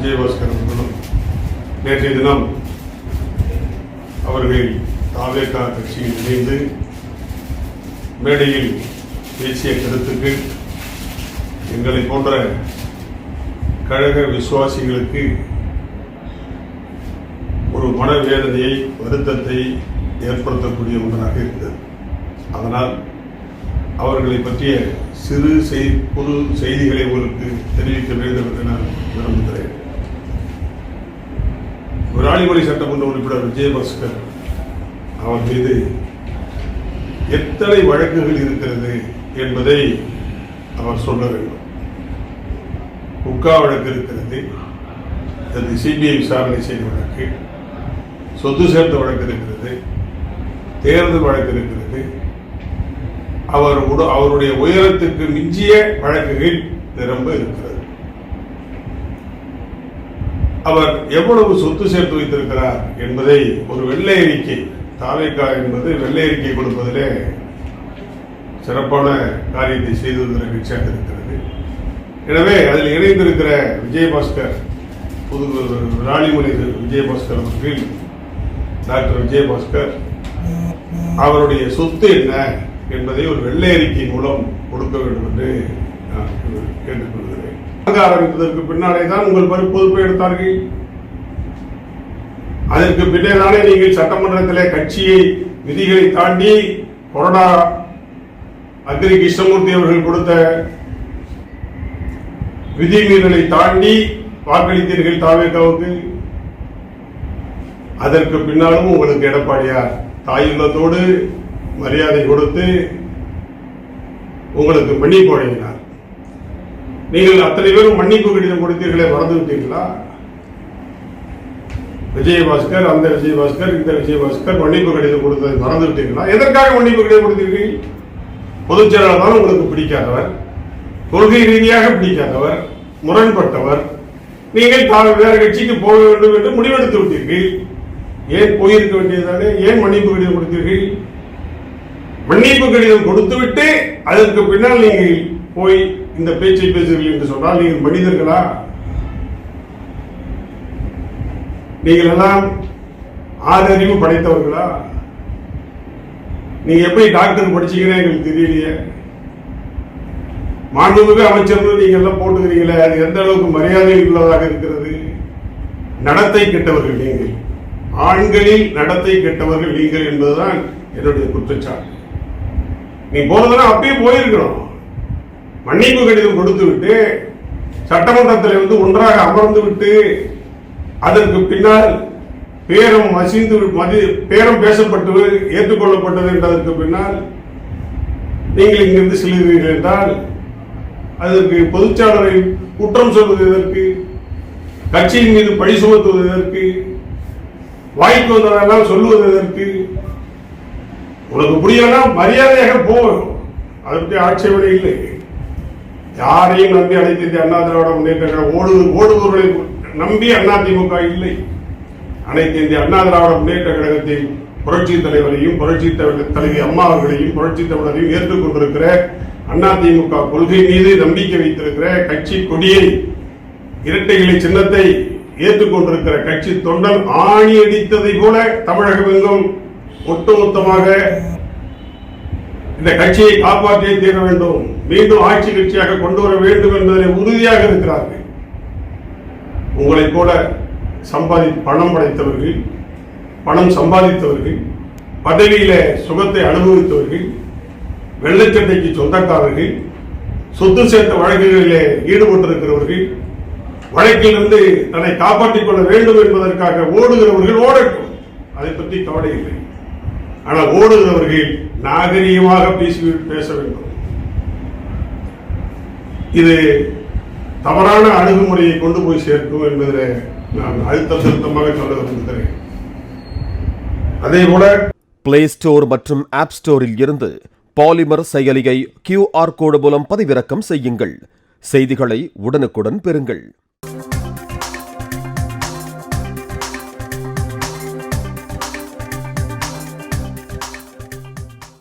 விஜயபாஸ்கர் அவர்களும் நேற்றைய தினம் அவர்கள் தாவேகா கட்சியில் இணைந்து மேடையில் பேசிய கருத்துக்கு எங்களை போன்ற கழக விசுவாசிகளுக்கு ஒரு மனவேதனையை வருத்தத்தை ஏற்படுத்தக்கூடிய ஒன்றாக இருந்தது. அதனால் அவர்களை பற்றிய பொது செய்திகளை உங்களுக்கு தெரிவிக்க வேண்டும் என்று நான் விரும்புகிறேன். விராலிமலை சட்டமன்ற உறுப்பினர் விஜயபாஸ்கர் அவர் மீது எத்தனை வழக்குகள் இருக்கிறது என்பதை அவர் சொல்ல வேண்டும். குக்கா வழக்கு இருக்கிறது, சிபிஐ விசாரணை செய்த வழக்கு, சொத்து சேர்த்த வழக்கு இருக்கிறது, தேர்தல் வழக்கு இருக்கிறது. அவருடைய உயரத்துக்கு மிஞ்சிய வழக்குகள் நிரம்ப இருக்கிறது. அவர் எவ்வளவு சொத்து சேர்த்து வைத்திருக்கிறார் என்பதை ஒரு வெள்ளை அறிக்கை, தாவேகா என்பது வெள்ளை அறிக்கை கொடுப்பதிலே சிறப்பான காரியத்தை செய்து வருகிற கட்சியாக இருக்கிறது. எனவே அதில் இணைந்திருக்கிற விஜயபாஸ்கர், விராலிமலை விஜயபாஸ்கர் அவர்கள், டாக்டர் விஜயபாஸ்கர் அவருடைய சொத்து என்ன என்பதை ஒரு வெள்ளை அறிக்கை மூலம் கொடுக்க வேண்டும் என்று நான் கேட்டுக்கொள்கிறேன். ஆரம்பித்ததற்கு பின்னாலே தான் உங்கள் பொறுப்பை எடுத்தார்கள். அதற்கு பின்னேதானே நீங்கள் சட்டமன்றத்திலே கட்சியை விதிகளை தாண்டி கொரோனா அக்ரி கிருஷ்ணமூர்த்தி அவர்கள் கொடுத்த விதிமீறலை தாண்டி வாக்களித்தீர்கள் தாவேகாவுக்கு. அதற்கு பின்னாலும் உங்களுக்கு எடப்பாடியார் தாயுள்ளத்தோடு மரியாதை கொடுத்து உங்களுக்கு மன்னிப்பு வழங்கினார். நீங்கள் அத்தனை பேரும் மன்னிப்பு கடிதம் கொடுத்தீர்களே, மறந்து விட்டீர்களா? விஜயபாஸ்கர், அந்த விஜயபாஸ்கர், இந்த விஜயபாஸ்கர் மன்னிப்பு கடிதம் கொடுத்ததை மறந்து விட்டீர்களா? எதற்காக மன்னிப்பு கடிதம் கொடுத்தீர்கள்? பொதுச் செயலாளர் தான் உங்களுக்கு பிடிக்காதவர், கொள்கை ரீதியாக பிடிக்காதவர், முரண்பட்டவர். நீங்கள் வேற கட்சிக்கு போக வேண்டும் என்று முடிவெடுத்து விட்டீர்கள். ஏன் போயிருக்க வேண்டியதானே? ஏன் மன்னிப்பு கடிதம் கொடுத்தீர்கள்? மன்னிப்பு கடிதம் கொடுத்துவிட்டு அதற்கு பின்னால் நீங்கள் போய் இந்த பேச்சை பேசுகிறீர்கள் என்று சொன்னால் நீங்கள் மனிதர்களா? நீங்கள் எல்லாம் ஆறறிவு படைத்தவர்களா? நீங்க எப்படி டாக்டர் படிச்சீங்கன்னா எங்களுக்கு தெரியலையே. மாண்புமிகு அமைச்சர் நீங்க எல்லாம் போட்டுக்கிறீங்களே, அது எந்த அளவுக்கு மரியாதை உள்ளதாக இருக்கிறது? நடத்தை கெட்டவர்கள் நீங்கள், ஆண்களில் நடத்தை கெட்டவர்கள் நீங்கள் என்பதுதான் என்னுடைய குற்றச்சாட்டு. நீ போறதுனா அப்பயே போயிருக்கணும். மன்னிப்பு கடிதம் கொடுத்து விட்டு சட்டமன்றத்தில் ஒன்றாக அமர்ந்து விட்டு அதற்கு பின்னால் பேரம் பேசப்பட்டு ஏற்றுக்கொள்ளப்பட்டது என்றதற்கு பின்னால் நீங்கள் இங்கிருந்து செல்கிறீர்கள் என்றால் அதற்கு பொதுச்சாளரை குற்றம் சொல்வது எதற்கு? கட்சியின் மீது பழி சுமத்துவது எதற்கு? வாய்க்கு வந்ததெல்லாம் சொல்லுவது எதற்கு? உனக்கு புரியலன்னா மரியாதையாக போகும். அதை பற்றி ஆட்சேபனை இல்லை. யாரையும் நம்பி அனைத்து இந்திய அண்ணா திராவிட முன்னேற்ற ஓடுபவர்களை நம்பி அதிமுக இல்லை. அனைத்து இந்திய அண்ணா திராவிட முன்னேற்ற கழகத்தில் புரட்சி தலைவரையும் புரட்சி தலைவி அம்மா அவர்களையும் புரட்சி தமிழரையும் ஏற்றுக்கொண்டிருக்கிற அதிமுக கொள்கை மீது நம்பிக்கை வைத்திருக்கிற, கட்சி கொடியை இரட்டைகளை சின்னத்தை ஏற்றுக்கொண்டிருக்கிற கட்சி தொண்டன் ஆணி அடித்ததை போல தமிழகம் எங்கும் ஒட்டுமொத்தமாக இந்த கட்சியை காப்பாற்றியே தீர வேண்டும், மீண்டும் ஆட்சி கட்சியாக கொண்டு வர வேண்டும் என்பதில் உறுதியாக இருக்கிறார்கள். உங்களைப் போல பணம் படைத்தவர்கள், பணம் சம்பாதித்தவர்கள், பதவியில சுகத்தை அனுபவித்தவர்கள், வெள்ளச்சட்டைக்கு சொந்தக்காரர்கள், சொத்து சேர்த்த வழக்குகளிலே ஈடுபட்டிருக்கிறவர்கள், வழக்கிலிருந்து தன்னை காப்பாற்றிக் கொள்ள வேண்டும் என்பதற்காக ஓடுகிறவர்கள் ஓடட்டும், அதை பற்றி கவலை இல்லை. ஆனால் ஓடுகிறவர்கள் நாகரீகமாக பேச வேண்டும். இது தவறான அணுகுமுறையை கொண்டு போய் சேர்க்கும் என்பதில் நான் அழுத்தம் திருத்தமாக சொல்ல விரும்புகிறேன். அதே போல பிளே ஸ்டோர் மற்றும் ஆப் ஸ்டோரில் இருந்து பாலிமர் செயலியை QR கோடு மூலம் பதிவிறக்கம் செய்யுங்கள். செய்திகளை உடனுக்குடன் பெறுங்கள்.